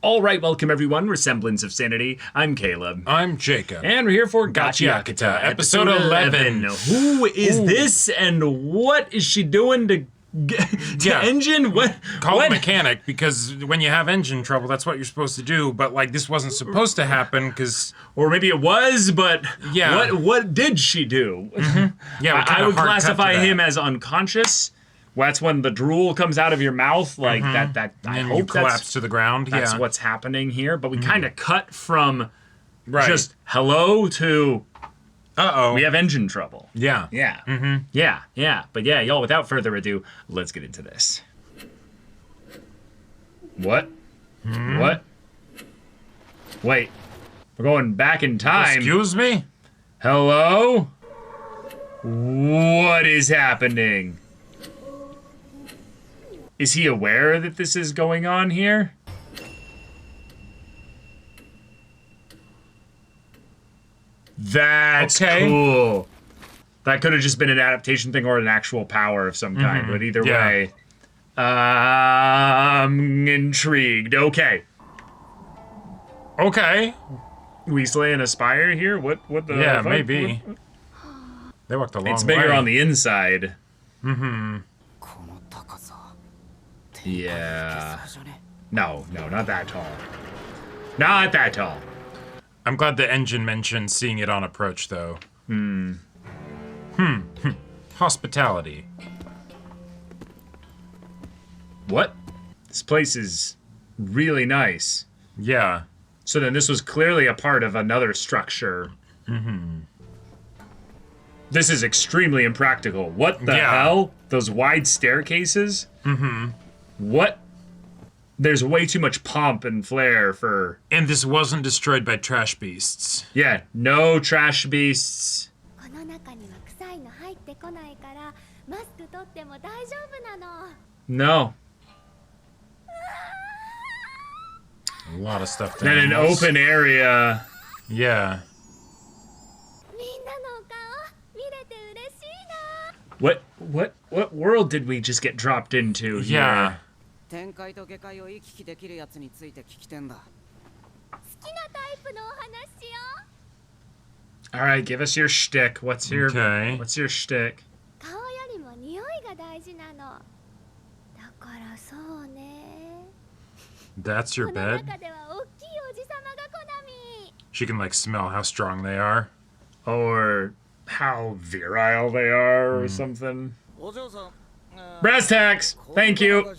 All right, welcome everyone. We're Semblance of Sanity. I'm Caleb. I'm Jacob. And we're here for Gachiakuta, episode 11. Who is this and what is she doing to engine? Call it mechanic, because when you have engine trouble, that's what you're supposed to do, but like this wasn't supposed to happen, because... Or maybe it was, but yeah. What did she do? Mm-hmm. Yeah, I would classify him as unconscious. That's when the drool comes out of your mouth, like that. I and hope you collapse to the ground. That's yeah. what's happening here. But we kind of cut from just hello to we have engine trouble. Yeah. Yeah. Mm-hmm. Yeah. But yeah, y'all. Without further ado, let's get into this. What? What? Wait, we're going back in time. Excuse me? Hello? What is happening? Is he aware that this is going on here? That's cool. That could have just been an adaptation thing or an actual power of some kind, but either way, I'm intrigued. Okay. We slaying a spire here? What the Yeah, fuck? maybe. They walked a long way. It's bigger on the inside. Yeah. No, not that tall. Not that tall. I'm glad the engine mentioned seeing it on approach, though. Hospitality. What? This place is really nice. Yeah. So then this was clearly a part of another structure. This is extremely impractical. What the hell? Those wide staircases? What? There's way too much pomp and flair for... And this wasn't destroyed by trash beasts. Yeah, no trash beasts. No. A lot of stuff. Then an open area. Yeah. What world did we just get dropped into here? Yeah. All right, give us your shtick. What's your shtick? That's your bed? She can like smell how strong they are. Or how virile they are or something. Brass tacks! Thank you!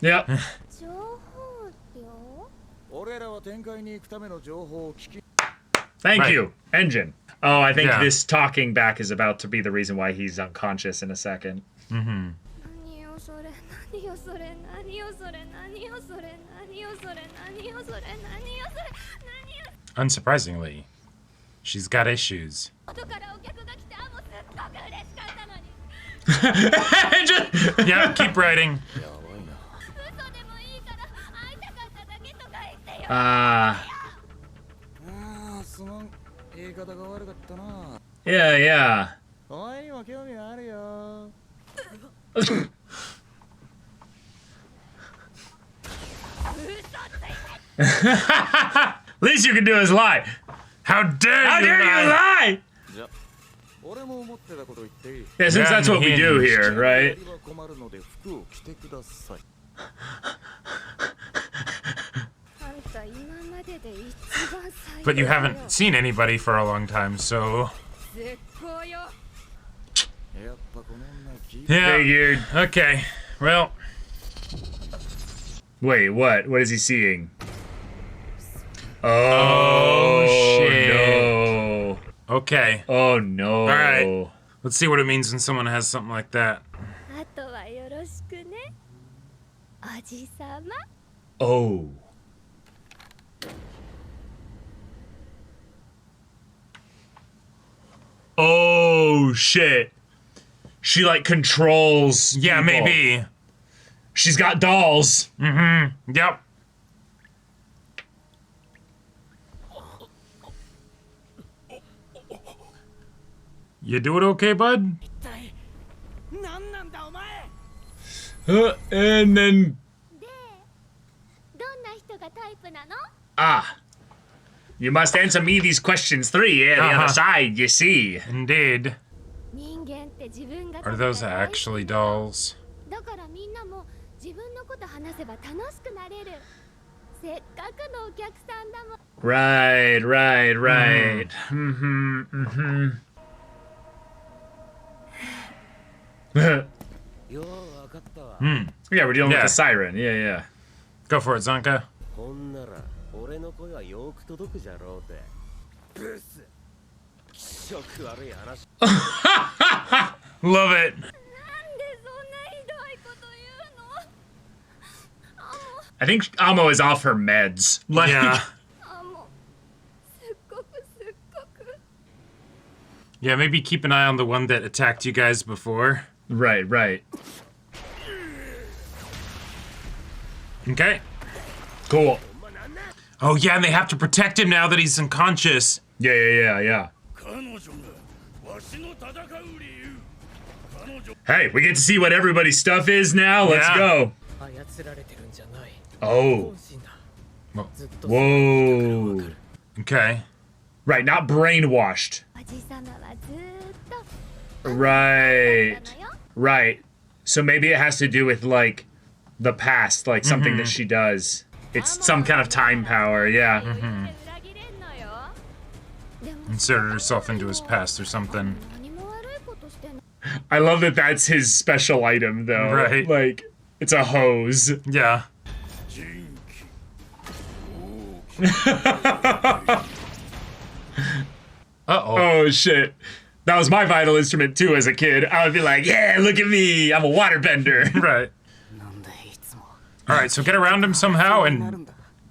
Yep. Thank you, engine. Oh, I think this talking back is about to be the reason why he's unconscious in a second. Unsurprisingly, she's got issues. Yeah, keep writing. Yeah. Least you can do is lie. How dare you lie? Yeah, since that's what we do here, right? But you haven't seen anybody for a long time, so... Yeah. Figured. Okay, well... Wait, what? What is he seeing? Oh shit. No. Okay. Oh no. Alright. Let's see what it means when someone has something like that. Oh. Oh shit. She like controls Yeah, people. maybe. She's got dolls. Yep. You do it okay, bud? And then Ah. You must answer me these questions 3 the other side, you see. Indeed. Are those actually dolls? Right. Yeah, we're dealing with the siren. Yeah. Go for it, Zanka. Love it. I think Amo is off her meds. Like, Yeah. Yeah, maybe keep an eye on the one that attacked you guys before. Right. Okay. Cool. Oh, yeah, and they have to protect him now that he's unconscious. Yeah. Hey, we get to see what everybody's stuff is now. Let's go. Oh. Whoa. Okay. Right, not brainwashed. Right. So maybe it has to do with, like, the past, like something that she does. It's some kind of time power, yeah. Inserted herself into his past or something. I love that that's his special item, though. Right. Like, it's a hose. Yeah. Uh-oh. Oh, shit. That was my vital instrument, too, as a kid. I would be like, yeah, look at me. I'm a waterbender. Right. Alright, so get around him somehow and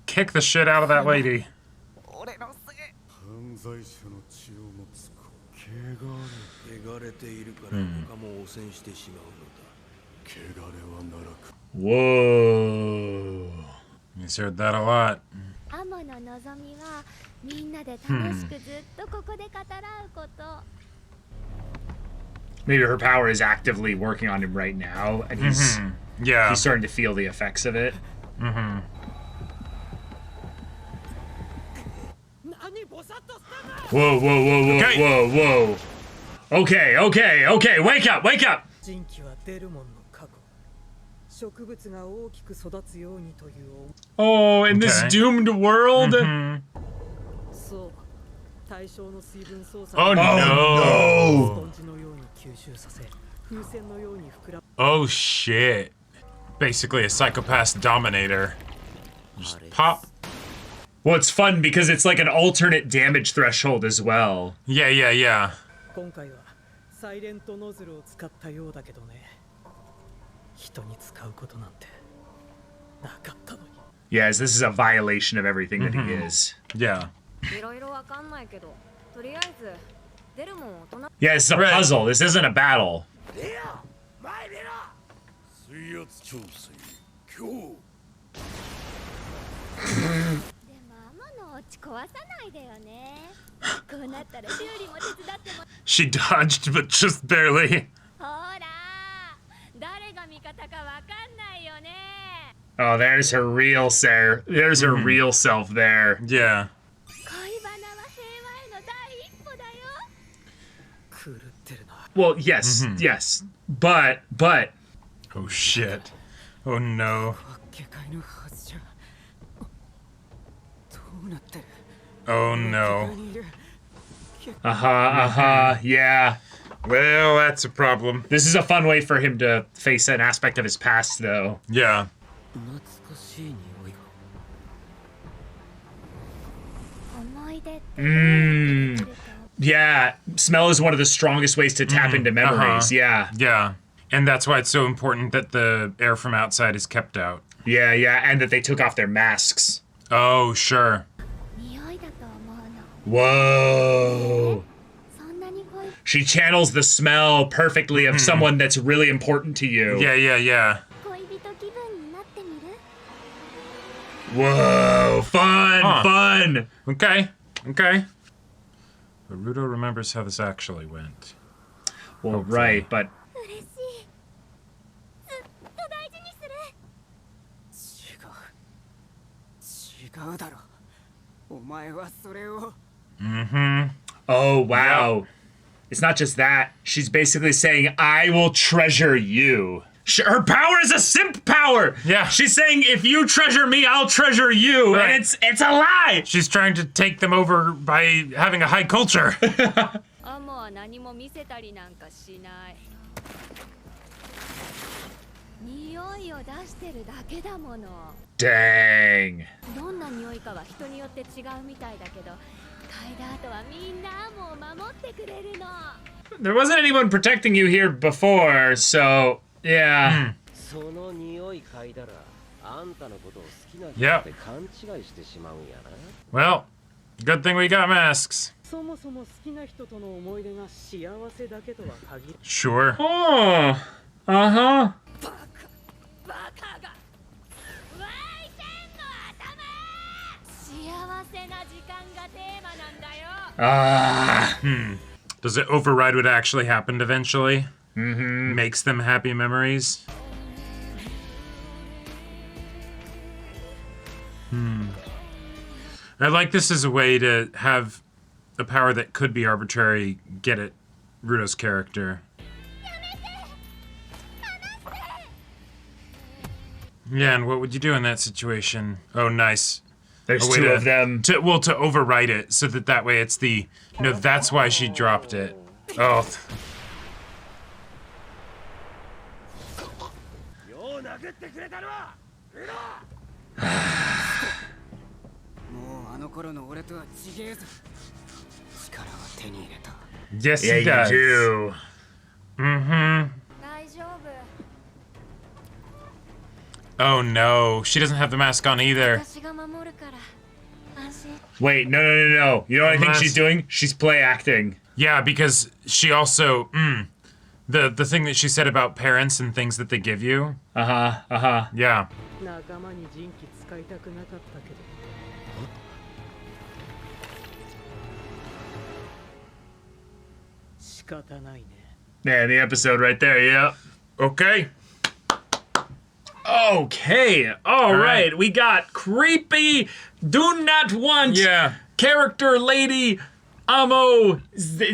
kick the shit out of that lady. Whoa. He's heard that a lot. Maybe her power is actively working on him right now, and he's starting to feel the effects of it. Whoa. Okay, wake up! Oh, in this doomed world? Oh no! Oh shit. Basically a psychopath dominator. Just pop. Well, it's fun because it's like an alternate damage threshold as well. Yeah. Yes, this is a violation of everything that he is. Yeah. Yeah, this is a puzzle. This isn't a battle. She dodged, but just barely. Oh, there's her real self. There's her real self there. Yeah. Well, yes, but. Oh shit. Oh no. Oh no. Yeah. Well, that's a problem. This is a fun way for him to face an aspect of his past, though. Yeah. Yeah, smell is one of the strongest ways to tap into memories, yeah. Yeah. And that's why it's so important that the air from outside is kept out. Yeah, and that they took off their masks. Oh, sure. Whoa. She channels the smell perfectly of someone that's really important to you. Yeah. Whoa, fun. Okay. But Rudo remembers how this actually went. Well, Hopefully. right, but... Oh, wow. Yep. It's not just that. She's basically saying, I will treasure you. Her power is a simp power. Yeah. She's saying, if you treasure me, I'll treasure you. Right. And it's a lie. She's trying to take them over by having a high culture. Dang. There wasn't anyone protecting you here before, so yeah. Yeah. Well, good thing we got masks. Sure. Oh. Uh-huh. Does it override what actually happened eventually? Mm-hmm. Makes them happy memories? I like this as a way to have a power that could be arbitrary get at Rudo's character. Yeah, and what would you do in that situation? Oh, nice. There's two of them. To overwrite it, so that way it's the... No, that's why she dropped it. Oh. Yes, he does. You do. Mm-hmm. Oh no, she doesn't have the mask on either. Wait, no. You know what I think she's doing? She's play acting. Yeah, because she also, the thing that she said about parents and things that they give you. Yeah. Yeah, the episode right there, yeah. Okay. Okay, all right. We got creepy, do not want character lady, nope, I'm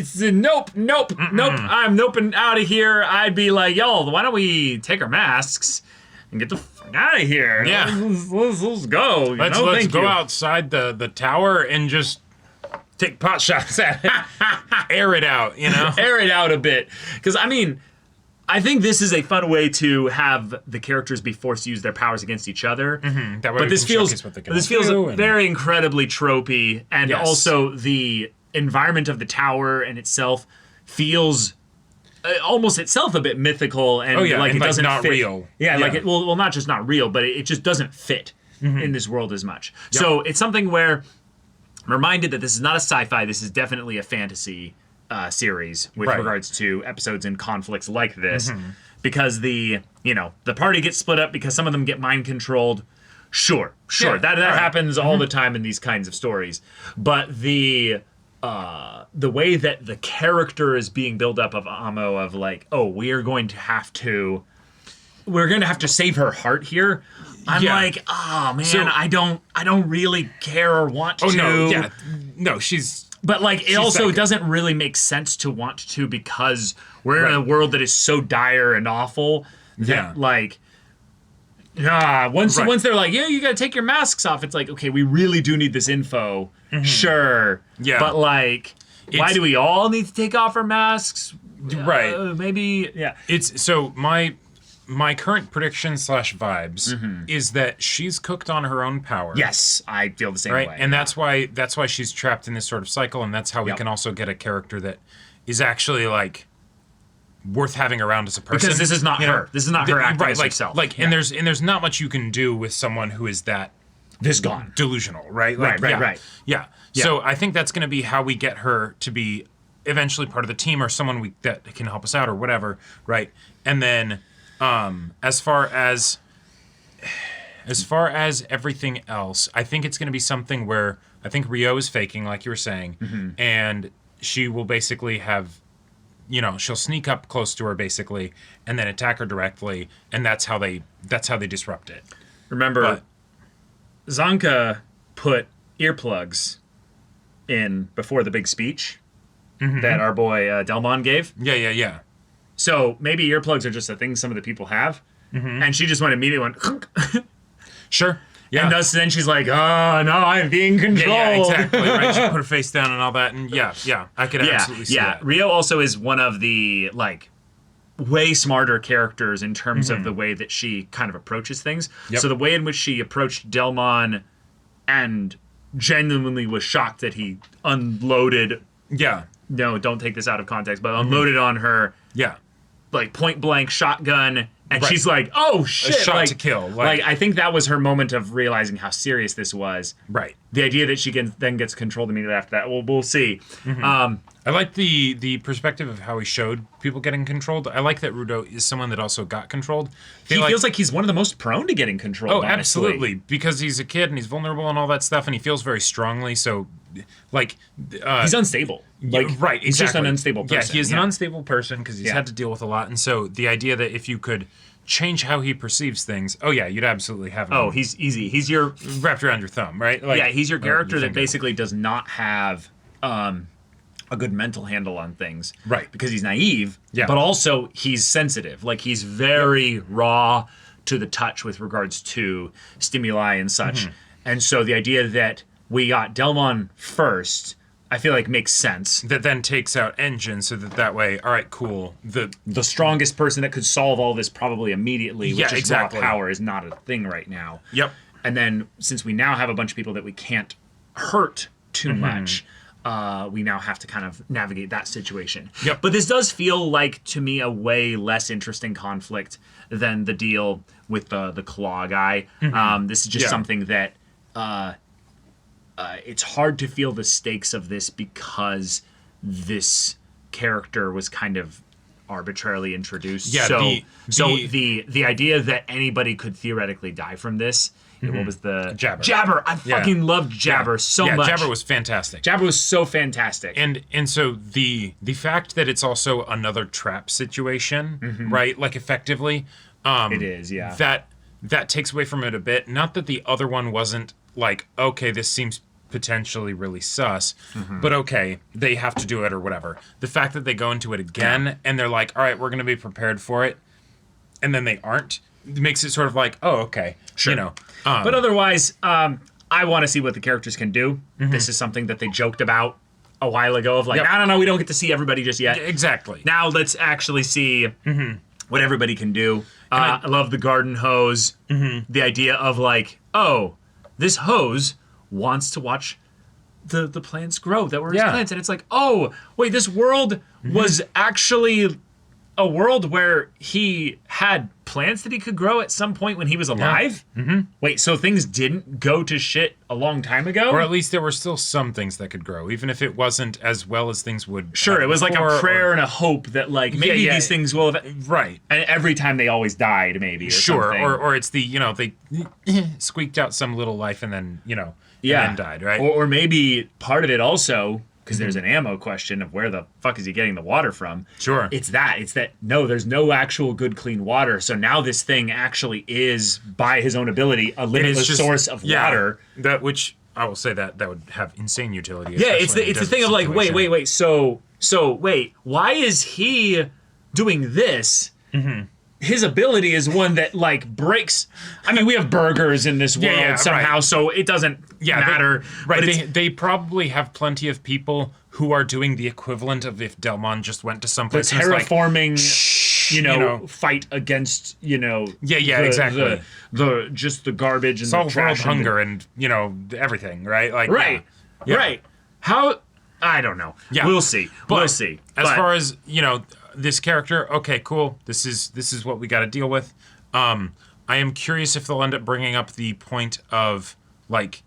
noping out of here. I'd be like, yo, why don't we take our masks and get the fuck out of here? Yeah. Let's go. Let's go outside the tower and just take pot shots at it. Air it out, you know? Air it out a bit. Because, I mean... I think this is a fun way to have the characters be forced to use their powers against each other. Mm-hmm. That way but this feels very incredibly tropey, and also the environment of the tower and itself feels almost itself a bit mythical and it doesn't not fit. Real. Yeah, like it well, not just not real, but it just doesn't fit in this world as much. Yep. So it's something where I'm reminded that this is not a sci-fi. This is definitely a fantasy. Series with regards to episodes and conflicts like this, because the party gets split up because some of them get mind controlled. Sure, that happens all the time in these kinds of stories. But the way that the character is being built up of Amo, of like, oh, we're going to have to save her heart here. I'm like, oh man, so, I don't really care or want to. No, she's. But, like, it also doesn't really make sense to want to because we're in a world that is so dire and awful that, like, once they're like, yeah, you gotta take your masks off, it's like, okay, we really do need this info. Sure. Yeah. But, like, why do we all need to take off our masks? Maybe, It's, so, my current prediction / vibes is that she's cooked on her own power. Yes, I feel the same way. And that's why she's trapped in this sort of cycle, and that's how we can also get a character that is actually like worth having around as a person. Because this is not her. This is not her acting as herself. And there's not much you can do with someone who is that delusional, right? Right. Yeah. So I think that's going to be how we get her to be eventually part of the team or someone that can help us out or whatever, right? And then. As far as everything else, I think it's going to be something where I think Rio is faking, like you were saying, and she will basically have, she'll sneak up close to her basically, and then attack her directly, and that's how they disrupt it. Remember, Zanka put earplugs in before the big speech that our boy Delmon gave. Yeah. So maybe earplugs are just a thing some of the people have. And she just immediately went, Sure. Yeah. and thus then she's like, oh, no, I'm being controlled. Yeah, exactly. Right. She put her face down and all that. And yeah, I could absolutely see that. Rio also is one of the, like, way smarter characters in terms of the way that she kind of approaches things. Yep. So the way in which she approached Delmon and genuinely was shocked that he unloaded. Yeah. No, don't take this out of context, but unloaded on her. Yeah. Like point blank shotgun, and Right. she's like, "Oh shit!" A shot like, to kill. Like I think that was her moment of realizing how serious this was. Right. The idea that she then gets controlled immediately after that. We'll see. I like the perspective of how he showed people getting controlled. I like that Rudo is someone that also got controlled. He feels like he's one of the most prone to getting controlled. Oh, honestly. absolutely, because he's a kid and he's vulnerable and all that stuff, and he feels very strongly. So, like, He's unstable. Like, right, He's just an exactly. unstable person. Yeah, he is an unstable person because he's Yeah. had to deal with a lot. And so the idea that if you could change how he perceives things, oh yeah, you'd absolutely have him Oh, he's easy. He's your wrapped around your thumb, right? Like, he's your or character that finger. basically does not have a good mental handle on things. Right. Because he's naive, Yeah. but also he's sensitive. Like he's very raw to the touch with regards to stimuli and such. And so the idea that we got Delmon first, I feel like makes sense. that then takes out Engine, so that way, all right, cool. The strongest person that could solve all this probably immediately, which Yeah, is exactly. raw power, is not a thing right now. Yep. And then since we now have a bunch of people that we can't hurt too much, we now have to kind of navigate that situation. Yep. But this does feel like, to me, a way less interesting conflict than the deal with the claw guy. This is just Yeah. something that it's hard to feel the stakes of this because this character was kind of arbitrarily introduced. Yeah, So the idea that anybody could theoretically die from this. What was the Jabber. Jabber. I fucking loved Jabber so much. Jabber was fantastic. Jabber was so fantastic. And so the fact that it's also another trap situation, right? Like effectively, it is, yeah. that takes away from it a bit. Not that the other one wasn't like, okay, this seems potentially really sus, but okay, they have to do it or whatever. The fact that they go into it again and they're like, all right, we're going to be prepared for it, and then they aren't, makes it sort of like, oh, okay, Sure. you know. But otherwise, I want to see what the characters can do. This is something that they joked about a while ago of like, Yep. no, we don't get to see everybody just yet. Exactly. Now let's actually see what everybody can do. I love the garden hose. The idea of like, oh, this hose wants to watch the plants grow that were his Yeah. plants. And it's like, oh, wait, this world was actually a world where he had plants that he could grow at some point when he was alive? Wait, so things didn't go to shit a long time ago? Or at least there were still some things that could grow, even if it wasn't as well as things would. Sure, it was like a before, prayer and a hope that like maybe yeah. these things will Right. and every time they always died maybe or Sure. something. Or it's the, you know, they squeaked out some little life and then, you know, yeah. and then died, right? Or maybe part of it also, because there's an ammo question of where the fuck is he getting the water from? Sure. It's that no, there's no actual good clean water. So now this thing actually is, by his own ability, a limitless just- source of yeah, water. That which I will say that would have insane utility. Yeah, it's especially in the a thing of like, desert situation. wait. So wait, why is he doing this? His ability is one that like breaks. I mean, we have burgers in this world yeah, somehow, right. so it doesn't matter. Right. But it's- They probably have plenty of people who are doing the equivalent of if Delmon just went to the someplace and was like, terraforming, you know. fight against, Yeah, exactly. The just the garbage and solve the trash world hunger and, you know, everything, right? Like, Right, yeah. right. How? I don't know. Yeah. We'll see. We'll see. As But- far as, you know, this character, okay, cool. This is what we got to deal with. I am curious if they'll end up bringing up the point of like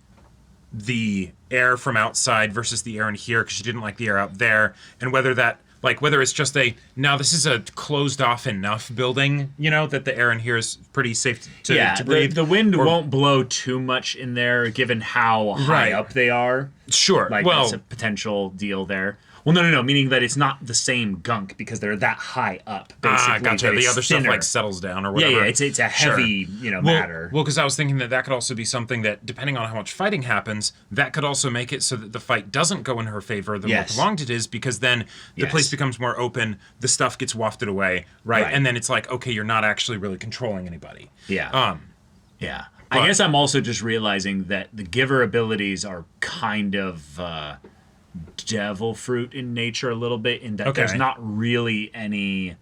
the air from outside versus the air in here because she didn't like the air out there, and whether it's just this is a closed off enough building, you know, that the air in here is pretty safe to breathe. The wind won't blow too much in there given how high Right. up they are. Sure. Like well, that's a potential deal there. Well, no. Meaning that it's not the same gunk because they're that high up. Basically, Gotcha. The other thinner. stuff like settles down or whatever. Yeah. It's a heavy, matter. Well, because I was thinking that could also be something that, depending on how much fighting happens, that could also make it so that the fight doesn't go in her favor the more prolonged it is, because then the place becomes more open, the stuff gets wafted away, right? And then it's like, okay, you're not actually really controlling anybody. Yeah. Yeah. I guess I'm also just realizing that the giver abilities are kind of devil fruit in nature a little bit, in that there's not really any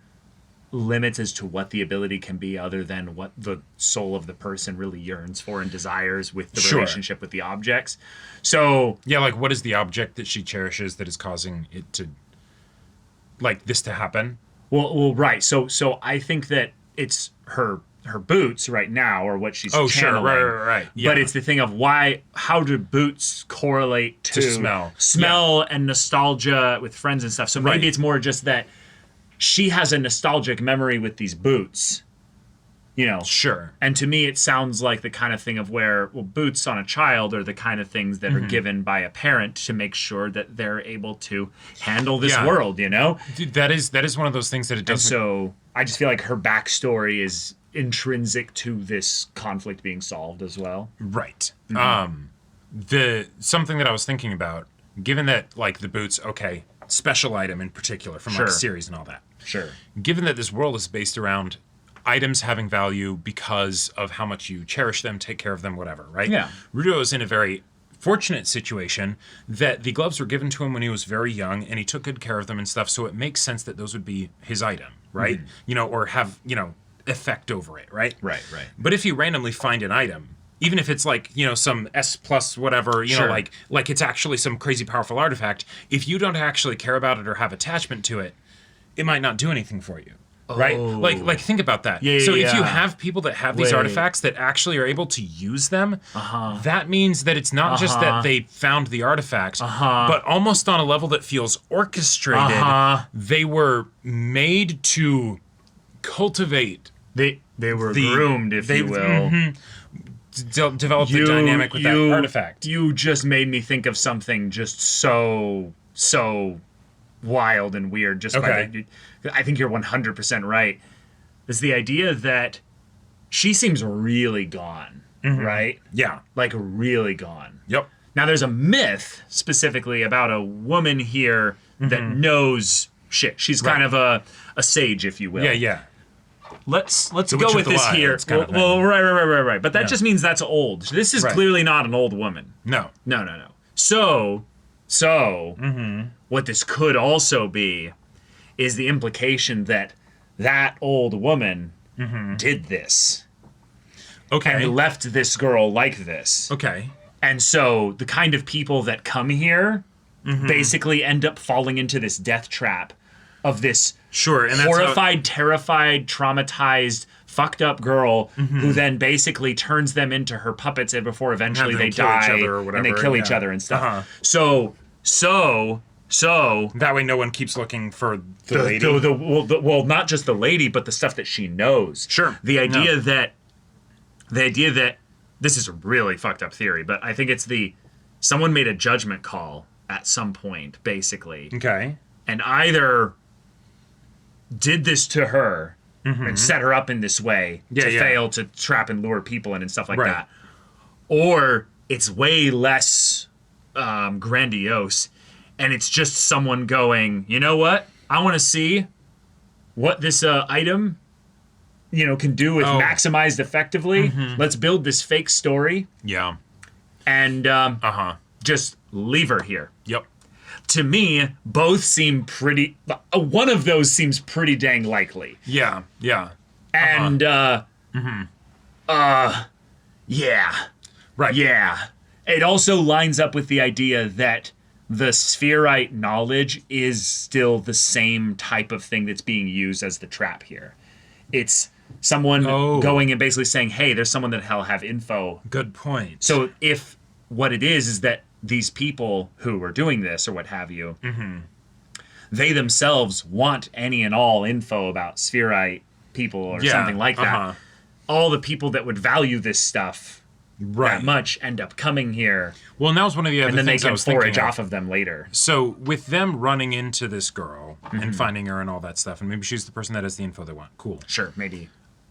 limits as to what the ability can be other than what the soul of the person really yearns for and desires with the relationship with the objects. So yeah, like what is the object that she cherishes that is causing it to, like, this to happen? Well, right. So I think that it's her boots right now, or what she's channeling. Right. Yeah. But it's the thing of how do boots correlate to smell and nostalgia with friends and stuff. So maybe it's more just that she has a nostalgic memory with these boots, Sure. And to me, it sounds like the kind of thing of where, boots on a child are the kind of things that are given by a parent to make sure that they're able to handle this world, Dude, that is one of those things that it doesn't... And so I just feel like her backstory is intrinsic to this conflict being solved as well. Right. Something that I was thinking about, given that, like, the boots, special item in particular from like a series and all that. Sure. Given that this world is based around items having value because of how much you cherish them, take care of them, whatever, right? Yeah. Rudo is in a very fortunate situation that the gloves were given to him when he was very young and he took good care of them and stuff, so it makes sense that those would be his item, right? Or have, effect over it, right? Right. But if you randomly find an item, even if it's like, some S plus whatever, like it's actually some crazy powerful artifact, if you don't actually care about it or have attachment to it, it might not do anything for you. Right? Like think about that. So if you have people that have these artifacts that actually are able to use them, that means that it's not just that they found the artifact, but almost on a level that feels orchestrated, they were made to cultivate. They were groomed, if you will. Develop the dynamic with that artifact. You just made me think of something just so wild and weird. I think you're 100% right. Is the idea that she seems really gone, right? Yeah. Like really gone. Yep. Now there's a myth specifically about a woman here that knows shit. She's kind of a sage, if you will. Yeah. Let's go with this here. Right. But that just means that's old. This is clearly not an old woman. No. So, what this could also be is the implication that old woman did this. Okay. And left this girl like this. Okay. And so the kind of people that come here basically end up falling into this death trap of this and horrified, terrified, traumatized, fucked up girl who then basically turns them into her puppets and before eventually they die and they kill each other and stuff. So that way no one keeps looking for the lady. Well, not just the lady, but the stuff that she knows. Sure. The idea that this is a really fucked up theory, but I think it's someone made a judgment call at some point, basically. Okay. And either did this to her and set her up in this way to fail to trap and lure people in and stuff like that. Or it's way less grandiose, and it's just someone going, you know what? I want to see what this item, can do with maximized effectively. Let's build this fake story. Yeah. And just leave her here. Yep. To me, both seem pretty... one of those seems pretty dang likely. Yeah. And, yeah. Right. Yeah. It also lines up with the idea that the spherite knowledge is still the same type of thing that's being used as the trap here. It's someone going and basically saying, hey, there's someone that'll have info. Good point. So if what it is that these people who are doing this or what have you, they themselves want any and all info about spherite people or something like that. All the people that would value this stuff that much end up coming here. Well, and that was one of the other and then things they I can was forage thinking off of them later. So with them running into this girl and finding her and all that stuff, and maybe she's the person that has the info they want. Cool. Sure, maybe.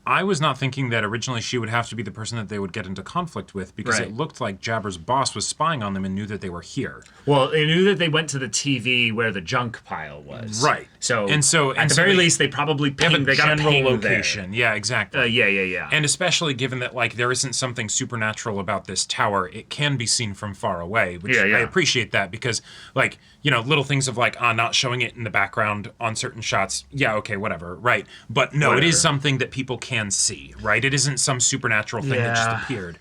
I was not thinking that originally she would have to be the person that they would get into conflict with, because it looked like Jabber's boss was spying on them and knew that they were here. Well, they knew that they went to the TV where the junk pile was. Right. So at the very least, they probably pinged. They got a general ping location. there. Yeah, exactly. Yeah. And especially given that like there isn't something supernatural about this tower, it can be seen from far away, which I appreciate that, because like, you know, little things of like not showing it in the background on certain shots. Yeah, okay, whatever, right? But no, it is something that people can see, right? It isn't some supernatural thing that just appeared.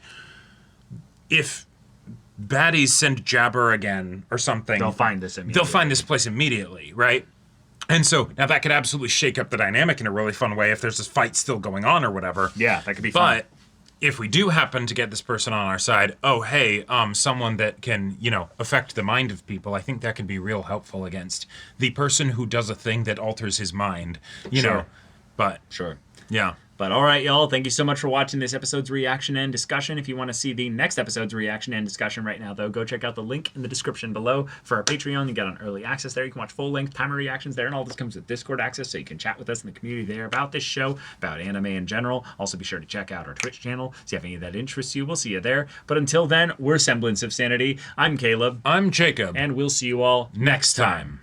If baddies send Jabber again or something, they'll find this immediately. They'll find this place immediately, right? And so now that could absolutely shake up the dynamic in a really fun way if there's this fight still going on or whatever. Yeah, that could be fun. But if we do happen to get this person on our side, oh hey, someone that can, you know, affect the mind of people, I think that can be real helpful against the person who does a thing that alters his mind, you know. But yeah. But all right, y'all, thank you so much for watching this episode's reaction and discussion. If you want to see the next episode's reaction and discussion right now, though, go check out the link in the description below for our Patreon. You get on early access there. You can watch full-length timer reactions there, and all this comes with Discord access, so you can chat with us in the community there about this show, about anime in general. Also, be sure to check out our Twitch channel, see if any of that interests you. We'll see you there. But until then, we're Semblance of Sanity. I'm Caleb. I'm Jacob. And we'll see you all next time.